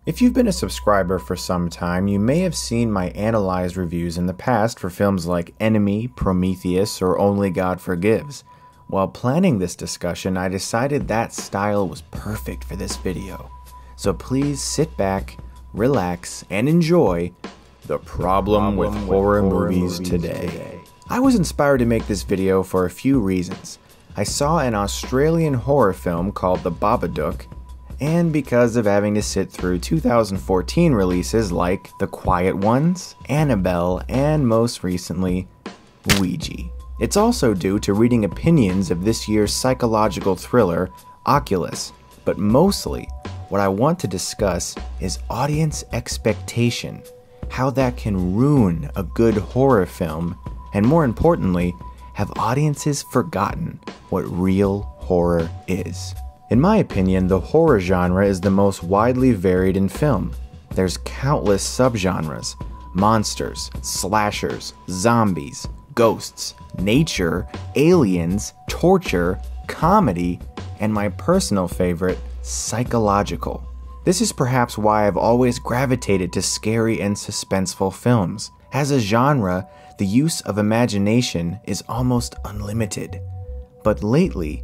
If you've been a subscriber for some time, you may have seen my analyzed reviews in the past for films like Enemy, Prometheus, or Only God Forgives. While planning this discussion, I decided that style was perfect for this video. So please sit back, relax, and enjoy the problem with horror movies today. I was inspired to make this video for a few reasons. I saw an Australian horror film called The Babadook, and because of having to sit through 2014 releases like The Quiet Ones, Annabelle, and most recently, Ouija. It's also due to reading opinions of this year's psychological thriller, Oculus, but mostly, what I want to discuss is audience expectation, how that can ruin a good horror film, and more importantly, have audiences forgotten what real horror is. In my opinion, the horror genre is the most widely varied in film. There's countless subgenres: monsters, slashers, zombies, ghosts, nature, aliens, torture, comedy, and my personal favorite, psychological. This is perhaps why I've always gravitated to scary and suspenseful films. As a genre, the use of imagination is almost unlimited. But lately,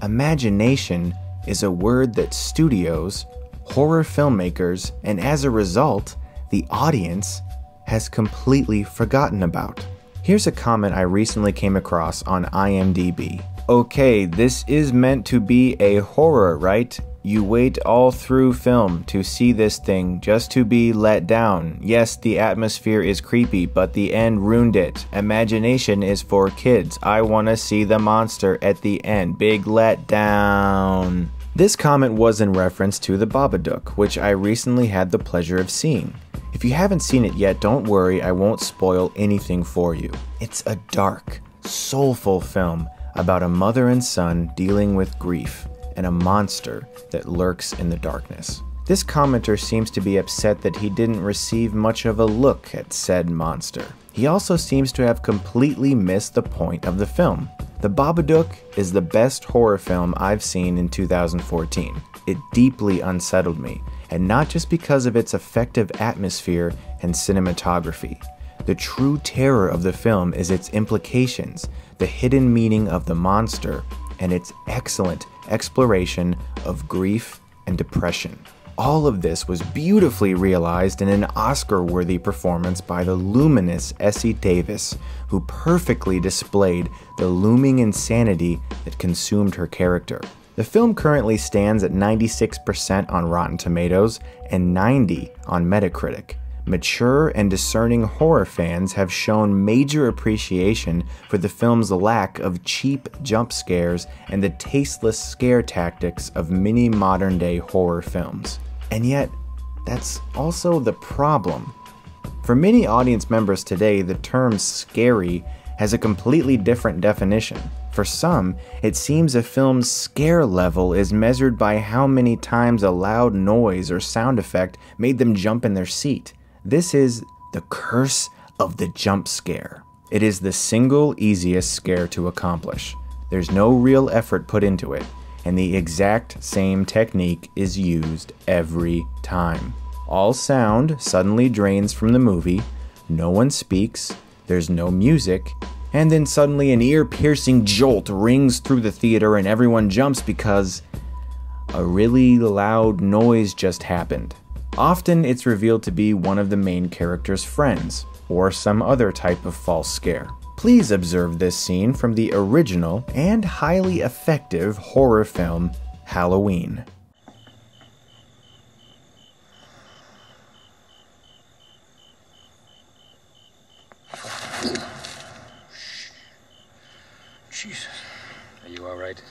imagination is a word that studios, horror filmmakers, and as a result, the audience has completely forgotten about. Here's a comment I recently came across on IMDb. Okay, this is meant to be a horror, right? You wait all through film to see this thing just to be let down. Yes, the atmosphere is creepy, but the end ruined it. Imagination is for kids. I wanna see the monster at the end. Big letdown. This comment was in reference to The Babadook, which I recently had the pleasure of seeing. If you haven't seen it yet, don't worry, I won't spoil anything for you. It's a dark, soulful film about a mother and son dealing with grief and a monster that lurks in the darkness. This commenter seems to be upset that he didn't receive much of a look at said monster. He also seems to have completely missed the point of the film. The Babadook is the best horror film I've seen in 2014. It deeply unsettled me, and not just because of its effective atmosphere and cinematography. The true terror of the film is its implications, the hidden meaning of the monster, and its excellent exploration of grief and depression. All of this was beautifully realized in an Oscar-worthy performance by the luminous Essie Davis, who perfectly displayed the looming insanity that consumed her character. The film currently stands at 96% on Rotten Tomatoes and 90% on Metacritic. Mature and discerning horror fans have shown major appreciation for the film's lack of cheap jump scares and the tasteless scare tactics of many modern-day horror films. And yet, that's also the problem. For many audience members today, the term scary has a completely different definition. For some, it seems a film's scare level is measured by how many times a loud noise or sound effect made them jump in their seat. This is the curse of the jump scare. It is the single easiest scare to accomplish. There's no real effort put into it, and the exact same technique is used every time. All sound suddenly drains from the movie, no one speaks, there's no music, and then suddenly an ear-piercing jolt rings through the theater and everyone jumps because a really loud noise just happened. Often it's revealed to be one of the main character's friends, or some other type of false scare. Please observe this scene from the original and highly effective horror film, Halloween. Jesus. Are you alright?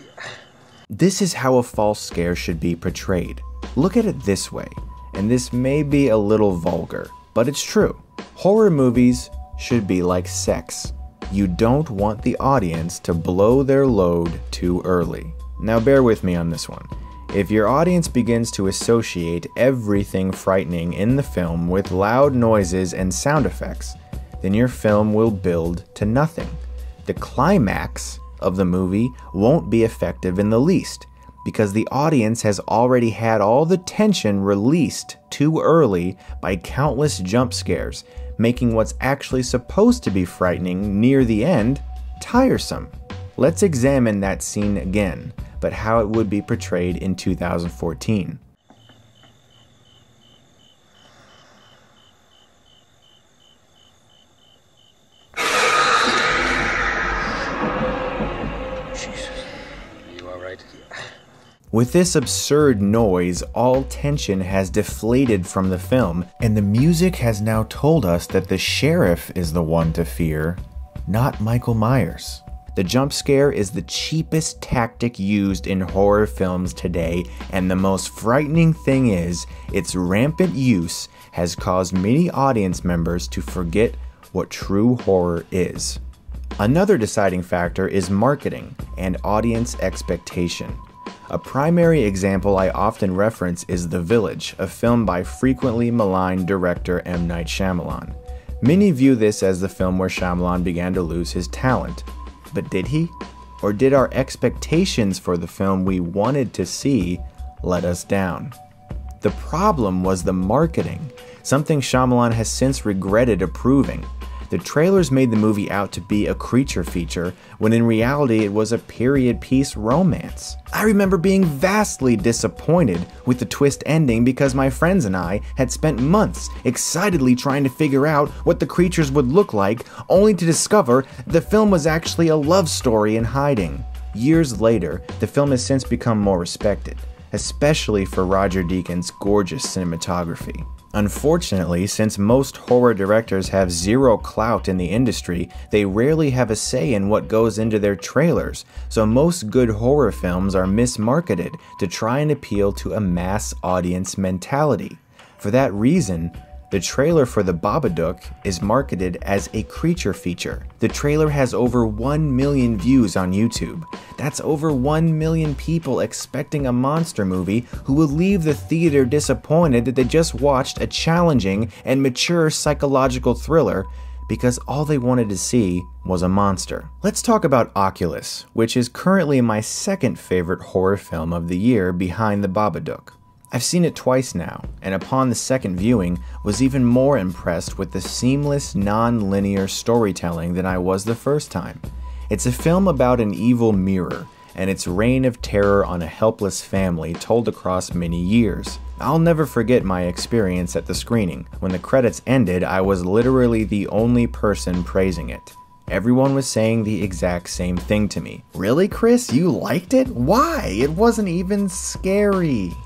This is how a false scare should be portrayed. Look at it this way, and this may be a little vulgar, but it's true. Horror movies should be like sex. You don't want the audience to blow their load too early. Now bear with me on this one. If your audience begins to associate everything frightening in the film with loud noises and sound effects, then your film will build to nothing. The climax of the movie won't be effective in the least, because the audience has already had all the tension released too early by countless jump scares, making what's actually supposed to be frightening near the end tiresome. Let's examine that scene again, but how it would be portrayed in 2014. With this absurd noise, all tension has deflated from the film, and the music has now told us that the sheriff is the one to fear, not Michael Myers. The jump scare is the cheapest tactic used in horror films today, and the most frightening thing is, its rampant use has caused many audience members to forget what true horror is. Another deciding factor is marketing and audience expectation. A primary example I often reference is The Village, a film by frequently maligned director M. Night Shyamalan. Many view this as the film where Shyamalan began to lose his talent. But did he? Or did our expectations for the film we wanted to see let us down? The problem was the marketing, something Shyamalan has since regretted approving. The trailers made the movie out to be a creature feature, when in reality it was a period piece romance. I remember being vastly disappointed with the twist ending because my friends and I had spent months excitedly trying to figure out what the creatures would look like, only to discover the film was actually a love story in hiding. Years later, the film has since become more respected, especially for Roger Deakins' gorgeous cinematography. Unfortunately, since most horror directors have zero clout in the industry, they rarely have a say in what goes into their trailers, so most good horror films are mismarketed to try and appeal to a mass audience mentality. For that reason, the trailer for The Babadook is marketed as a creature feature. The trailer has over 1 million views on YouTube. That's over 1 million people expecting a monster movie who will leave the theater disappointed that they just watched a challenging and mature psychological thriller because all they wanted to see was a monster. Let's talk about Oculus, which is currently my second favorite horror film of the year behind The Babadook. I've seen it twice now, and upon the second viewing, was even more impressed with the seamless, non-linear storytelling than I was the first time. It's a film about an evil mirror, and its reign of terror on a helpless family told across many years. I'll never forget my experience at the screening. When the credits ended, I was literally the only person praising it. Everyone was saying the exact same thing to me. "Really, Chris? You liked it? Why? It wasn't even scary."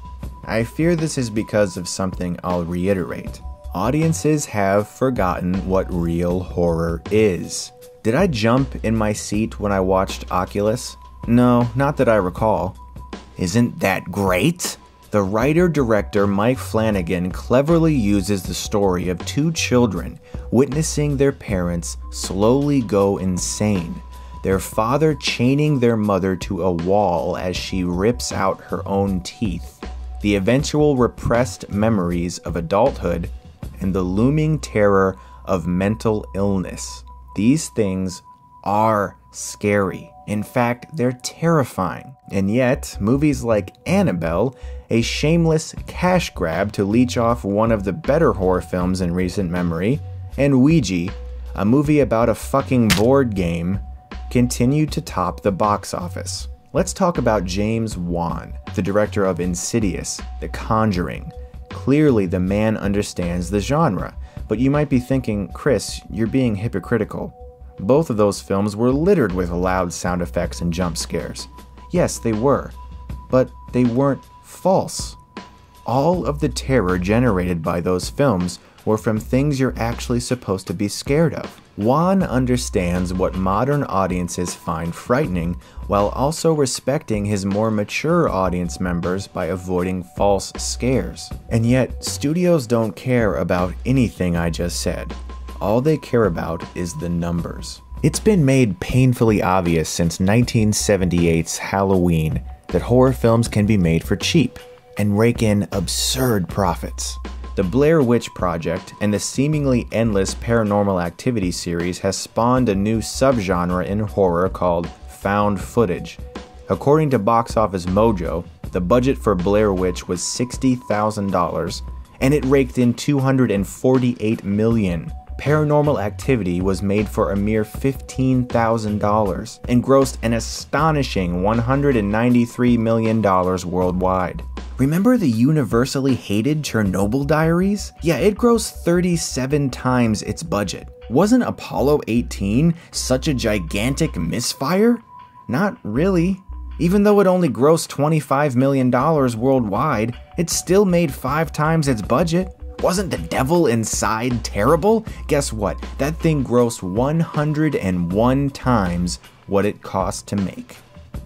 I fear this is because of something I'll reiterate. Audiences have forgotten what real horror is. Did I jump in my seat when I watched Oculus? No, not that I recall. Isn't that great? The writer-director Mike Flanagan cleverly uses the story of two children witnessing their parents slowly go insane, their father chaining their mother to a wall as she rips out her own teeth, the eventual repressed memories of adulthood, and the looming terror of mental illness. These things are scary. In fact, they're terrifying. And yet, movies like Annabelle, a shameless cash grab to leech off one of the better horror films in recent memory, and Ouija, a movie about a fucking board game, continue to top the box office. Let's talk about James Wan, the director of Insidious, The Conjuring. Clearly, the man understands the genre, but you might be thinking, Chris, you're being hypocritical. Both of those films were littered with loud sound effects and jump scares. Yes, they were, but they weren't false. All of the terror generated by those films were from things you're actually supposed to be scared of. Wan understands what modern audiences find frightening while also respecting his more mature audience members by avoiding false scares. And yet, studios don't care about anything I just said. All they care about is the numbers. It's been made painfully obvious since 1978's Halloween that horror films can be made for cheap and rake in absurd profits. The Blair Witch Project and the seemingly endless Paranormal Activity series has spawned a new subgenre in horror called found footage. According to Box Office Mojo, the budget for Blair Witch was $60,000, and it raked in $248 million. Paranormal Activity was made for a mere $15,000 and grossed an astonishing $193 million worldwide. Remember the universally hated Chernobyl Diaries? Yeah, it grossed 37 times its budget. Wasn't Apollo 18 such a gigantic misfire? Not really. Even though it only grossed $25 million worldwide, it still made 5 times its budget. Wasn't The Devil Inside terrible? Guess what? That thing grossed 101 times what it cost to make.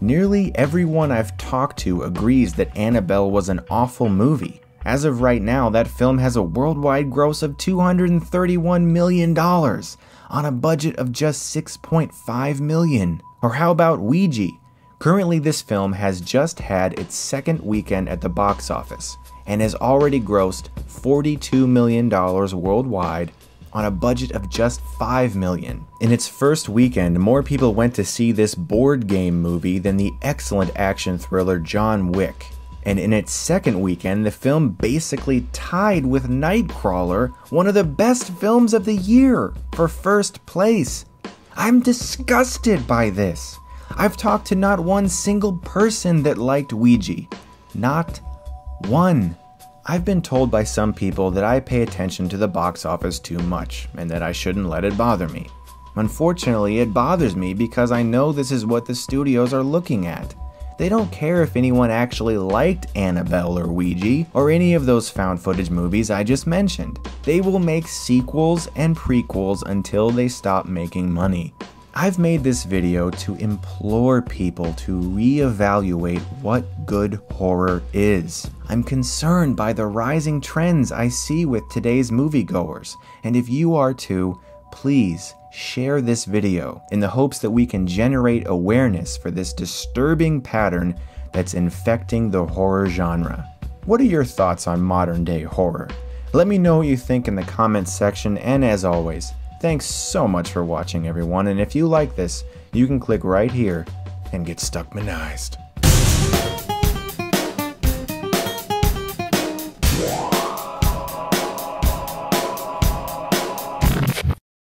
Nearly everyone I've talked to agrees that Annabelle was an awful movie. As of right now, that film has a worldwide gross of $231 million on a budget of just $6.5 million. Or how about Ouija? Currently, this film has just had its second weekend at the box office and has already grossed $42 million worldwide on a budget of just $5 million. In its first weekend, more people went to see this board game movie than the excellent action thriller John Wick. And in its second weekend, the film basically tied with Nightcrawler, one of the best films of the year, for first place. I'm disgusted by this. I've talked to not one single person that liked Ouija. Not one. I've been told by some people that I pay attention to the box office too much, and that I shouldn't let it bother me. Unfortunately, it bothers me because I know this is what the studios are looking at. They don't care if anyone actually liked Annabelle or Ouija, or any of those found footage movies I just mentioned. They will make sequels and prequels until they stop making money. I've made this video to implore people to reevaluate what good horror is. I'm concerned by the rising trends I see with today's moviegoers, and if you are too, please share this video in the hopes that we can generate awareness for this disturbing pattern that's infecting the horror genre. What are your thoughts on modern day horror? Let me know what you think in the comments section, and as always, thanks so much for watching everyone, and if you like this, you can click right here and get Stuckmanized.